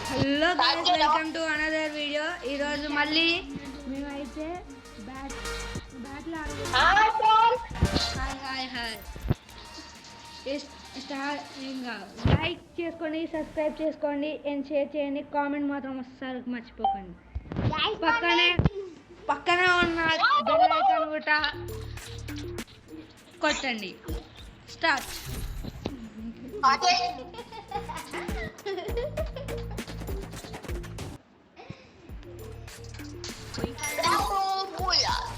Hello guys, welcome to another video. ఈరోజు మళ్ళీ మేమైతే బ్యాట్లు ఇంకా లైక్ చేసుకోండి, సబ్స్క్రైబ్ చేసుకోండి, అండ్ షేర్ చేయండి. కామెంట్ మాత్రం అస్సలు మర్చిపోకండి. పక్కనే ఉన్న బెల్ ఐకాన్ కూడా కొట్టండి. స్టార్ట్.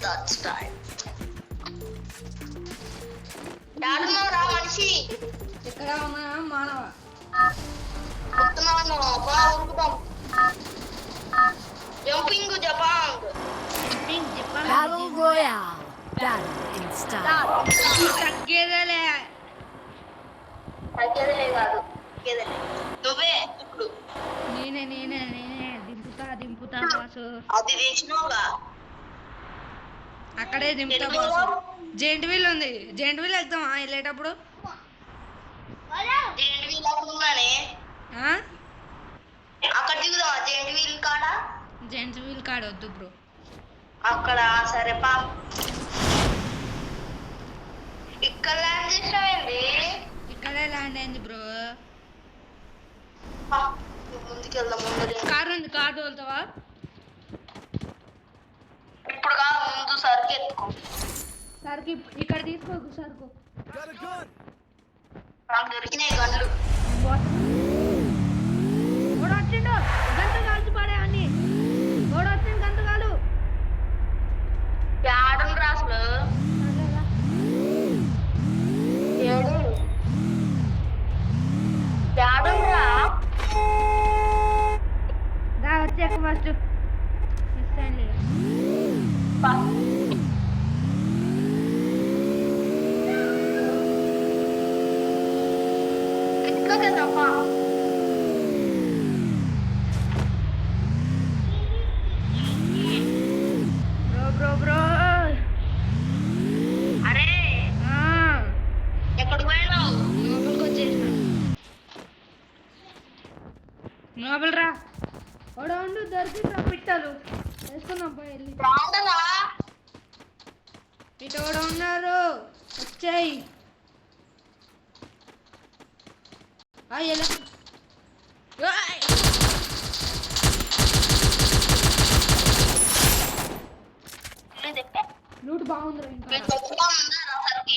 That's time. రా మనిషి ఎక్కడ ఉన్నా మానవ jumping జపాంగ్ Battle Royale. Battle in style. తగ్గేదేలే. తగ్గేదిలే కాదు నువ్వే ఇప్పుడు నేనే దింపుతా బాసు. అది చేసినావుగా అక్కడే దింపుతా బాసు. జెయింట్ వీల్ ఉంది, జెయింట్ వీల్ వెళ్తామా వెళ్ళేటప్పుడు? జెయింట్ వీల్ అక్కడున్నానే, అక్కడ దిగుదామా? జెయింట్ వీల్ కాడ, జెయింట్ వీల్ కాడ వద్దు బ్రో. అక్కడ సరే పా. ఇక్కడ ల్యాండ్ చేసినావేంది? ఇక్కడే ల్యాండ్ అయింది బ్రో. ముందుకెళ్దాం. ముందు కారు ఉంది, కారు తోలుతావా? ఇప్పుడు కాదు, ముందు సరికి ఎత్తుకో. సరుకు ఇక్కడ తీసుకోకు. సరుకు నాకు దొరికినాయి గన్లు. ఓడు వచ్చిండు, గంట కాల్చి పడేవన్నీ. ఓడు వచ్చిండు, గంట కాలు. యాడుండ్రు అసలు? ఏడు యాడుండ్రా? రా వచ్చాక ఫస్ట్ మిస్ అయింది. ఎత్తుకోకేదమ్మా. బ్రో అరే ఎక్కడికి పోయినావు? లోపలికి వచ్చేసిన. లోపల రా. ఓడ ఉండు, దొరికిందా పిట్టలు? వేసుకున్నాం పోయి వెళ్ళి. రాండరా. ఇటు కూడా ఉన్నారు, వచ్చాయి. ఎలా లూట్ బాగుంది. ఇంకా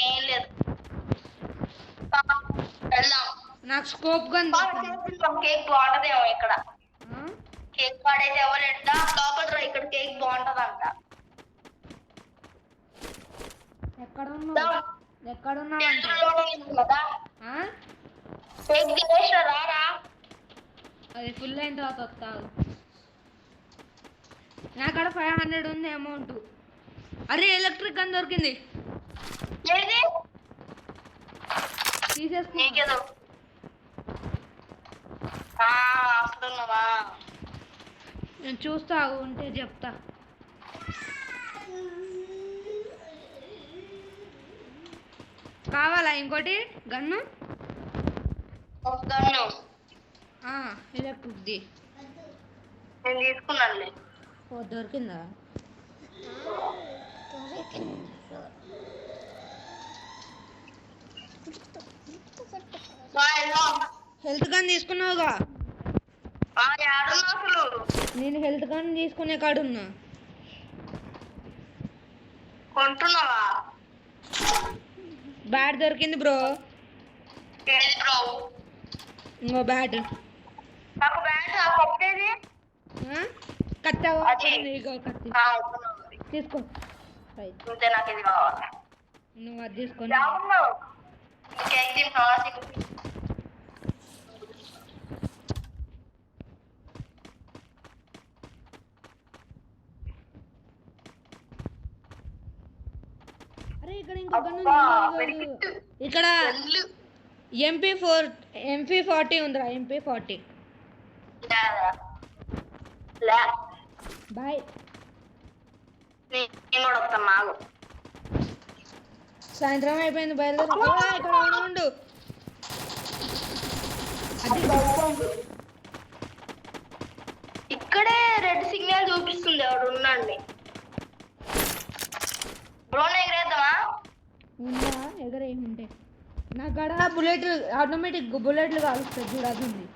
ఏం లేదు. వెళ్దాం. నాకు స్కోప్ గన్ కేక్ బాగుంటదేమో ఇక్కడ. కేక్ పాడైతే ఎవరు ఎట్లా లోపల రా. ఇక్కడ కేక్ బాగుంటదంట. ఎక్కడున్నావంటే కదా కేక్ తినేసిన రారా. అది ఫుల్ అయిన తర్వాత వస్తావు. నాకాడ 500 ఉంది అమౌంట్. అరే ఎలక్ట్రిక్ గన్ దొరికింది, ఏది తీసేసుకున్నా. నీకేదో అక్కడున్నావా? నేను చూస్తా, ఉంటే చెప్తా. కావాలా ఇంకోటి గన్ను? గన్ను ఎలక్ట్రిక్ది నేను తీసుకున్నానులే. ఓ దొరికిందా? హెల్త్ గన్ తీసుకున్నావుగా? అసలు నేను హెల్త్ గన్ తీసుకునే కాడున్నా. కొంటున్నావా? బ్యాట్ దొరికింది బ్రో. ఏది బ్రో? ఇంకో బ్యాట్. నాకు బ్యాట్ కట్టేది కత్తి. అది. కత్తి తీసుకో. ఇంతే, నాకు ఇది కావాలి. నువ్వు అది తీసుకొని కేక్ తింటావా? అరే ఇక్కడ ఇంకో గన్ ఉంది. ఇక్కడ MP40 ఉందిరా. MP40 bye. నేను కూడా వస్తాను. మాగు సాయంత్రం అయిపోయింది, బయలుదేరు. ఇక్కడ ఉండు. కనిపిస్తుంది ఎవడు ఉన్నాండి డ్రోన్ ఎగరేద్దామా ఉందా ఎగరేముంటే నా గడ బుల్లెట్ ఆటోమేటిక్ బుల్లెట్లు కాలుస్తుంది చూడు అది ఉంది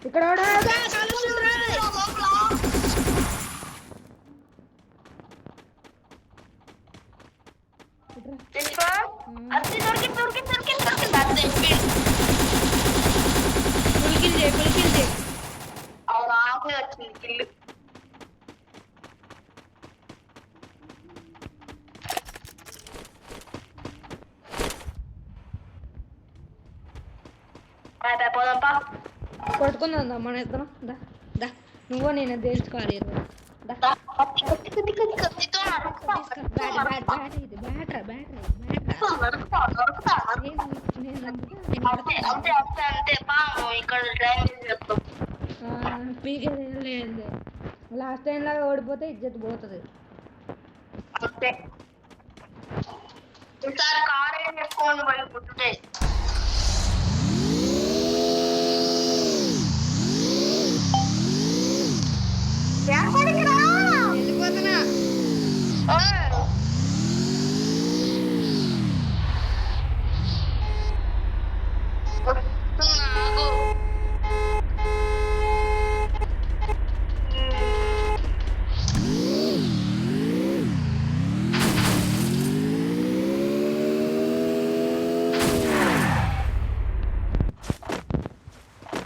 ఇక్కడ అది దొరికింది పులికిల్ అవును ఆమె వచ్చింది కిల్లు పోదాంపా కొట్టుకుందా మన ఇద్దరం దా దా నువ్వు నేను తెలుసుకోవాలి లాస్ట్ టైం లాగా ఓడిపోతే ఇజ్జత్ పోతుంది ఈసారి కార్ ఏం చేసుకోండి పోయి పుట్టే వెళ్ళిపోతున్నా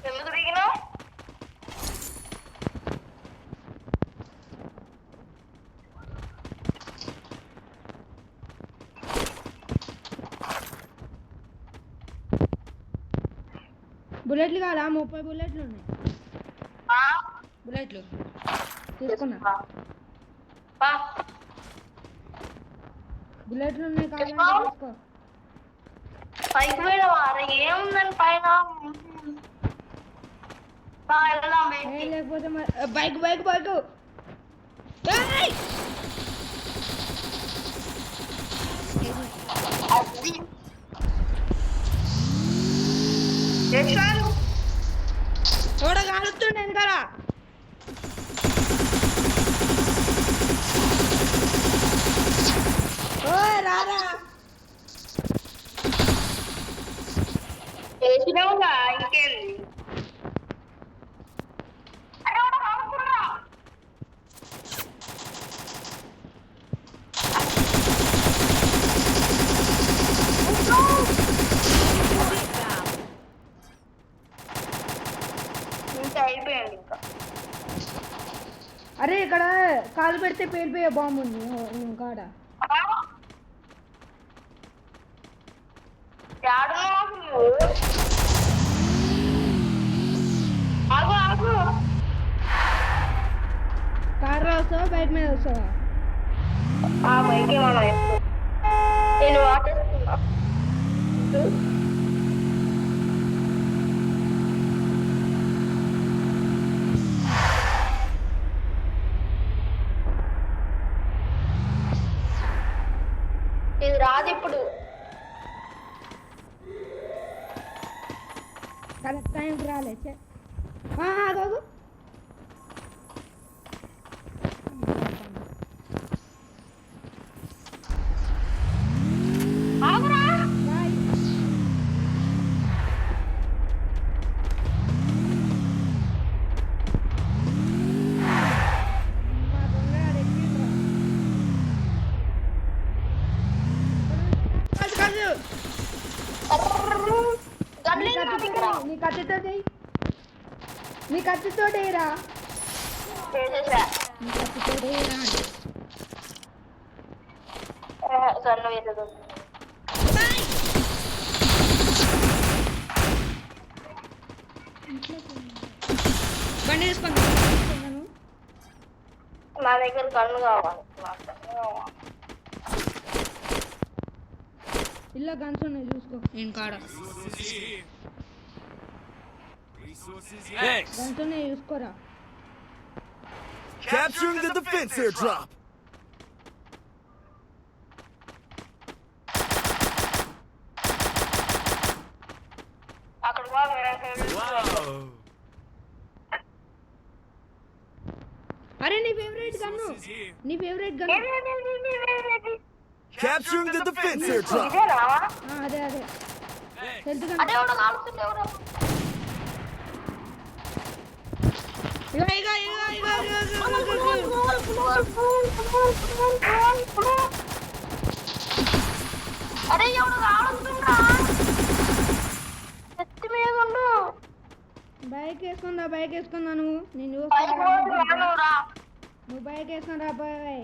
ఎందుకు దిగినావు బుల్లెట్లు కాదా 30 బుల్లెట్లు ఉన్నాయి బుల్లెట్లు తీసుకున్నా బుల్లెట్లు ఉన్నాయి కావాలంటే తీసుకో పైకి పోయినవారు ఏముందని పైన వెళ్దాం లేకపోతే బైక్ బైక్ బైక్ చూడ కాలుతుండే కదా ఓ రారా వేసినావుగా ఇంకేంది అరే వాడు రానుకున్నా ఇంకా అయిపోయింది ఇంకా అరే ఇక్కడ కాలు పెడితే పేలిపోయే బాంబు ఉంది కాడ ఆగు ఆగు కార్లో వస్తావా బైక్ మీద వస్తావా బైక్ ఏమన్నా నేను వాటేస్తున్నా ఇది రాదు ఇప్పుడు కరెక్ట్ టైంకి రాలే ఆగు ఆగురా బాయ్ మా దొంగ ఎక్కిండ్రా కాదు నీ కత్తితో చెయ్యి నీ కత్తితో రా చేసేసా నీ కత్తితో రా గన్ను వేసేది బండి తీసుకున్నాను నా దగ్గర గన్ను కావాలి నాకు గన్ను కావాలి. ఇలా గన్స్ ఉన్నాయి చూసుకో నేను కాడ Thanks. గన్స్ ఉన్నాయి చూసుకోరా Capturing the defense airdrop. అక్కడ Wow. గన్ను నీ favourite gun Capturing the defense airdrop. ఇదేనా అదే హెల్త్ గన్ అదే ఎవడో కాలుస్తుంది ఎవరో ఇగో అరే ఎవడు కాలుస్తుందా ఎత్తి మీద ఉండు బైక్ వేసుకుందా నువ్వు నేను రా నువ్వు బైక్ వేసుకుని రా బాయ్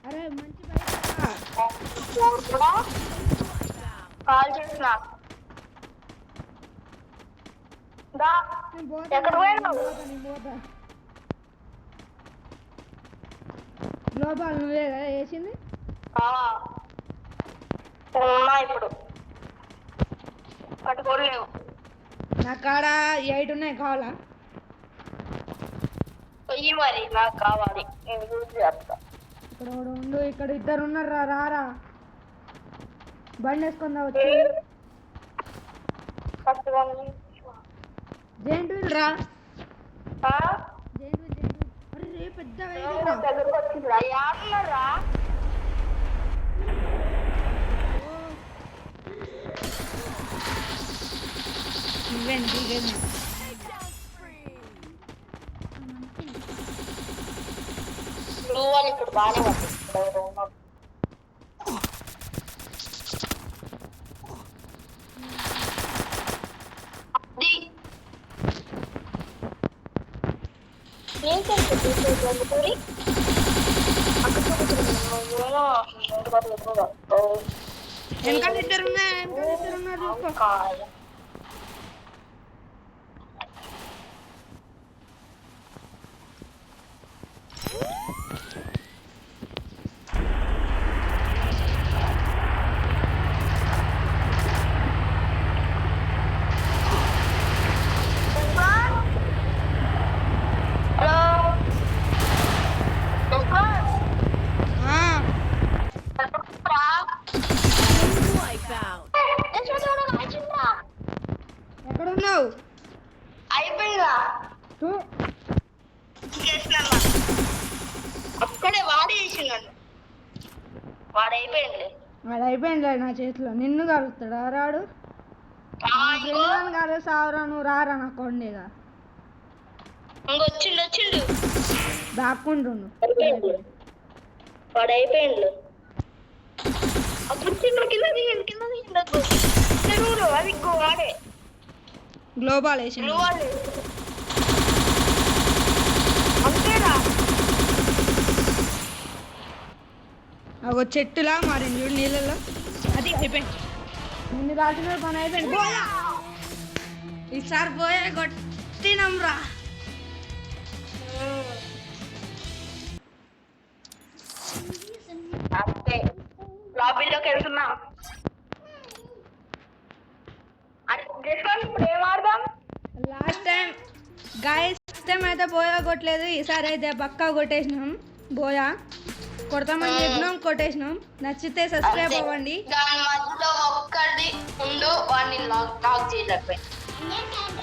అరే మంచి బైక్ కాల్ చేసిన దా ఎక్కడ పోయినావు గ్లోబల్ నువ్వే కదా వేసింది ఉన్నా ఇప్పుడు పట్టుకోలేవు నా కాడ 8 ఉన్నాయి కావాలా పొయ్యి మరి నాకు కావాలి నేను యూజ్ చేస్తా ఇక్కడ ఒకడు ఉండు ఇక్కడ ఇద్దరు ఉన్నారు రారా బండి వేసుకుందా వచ్చి జైంట్ వీల్ రా జైంట్ వీల్ అరే రే పెద్ద దగ్గరకు వచ్చిందిరా యాడున్నారా ఇవ్వండి బ్లూ వాళ్ళు ఇప్పుడు బాగానే ఉంది వెనకాల ఇద్దరు ఉన్నారు చూసుకో ఎక్కడ ఉన్నావు అయిపోయిందా అక్కడే వాడు చేసిండు వాడు అయిపోయింది వాడు అయిపోయింది నా చేతిలో నిన్ను కలుగుతాడా రాడు కాదు సావరా నువ్వు రారా నా కొండేగా వచ్చిండు దాక్కుంటుండు వాడు అయిపోయిండు అప్పుడు కింద చెరువులు అది వాడే గ్లోబల్ వేసిండు అంతేనా ఒక చెట్టులా మారింది చూడు నీళ్ళలో అది అయిపోయింది నిన్ను దాచిన పని అయిపోయింది పోయా ఈసారి పోయా కొట్టినమ్రా అంతే లాబీలోకి వెళ్తున్నాం ఇప్పుడు ఏం ఆడదాం లాస్ట్ టైం అయితే బోయా కొట్టలేదు ఈసారి అయితే పక్కా కొట్టేసినాం బోయా కొడతామని చెప్పినాం కొట్టేసినాం నచ్చితే సబ్స్క్రైబ్ అవ్వండి దాని మధ్యలో ఒక్కడి ముందు వాడిని లాక్ చేయలేకపోయింది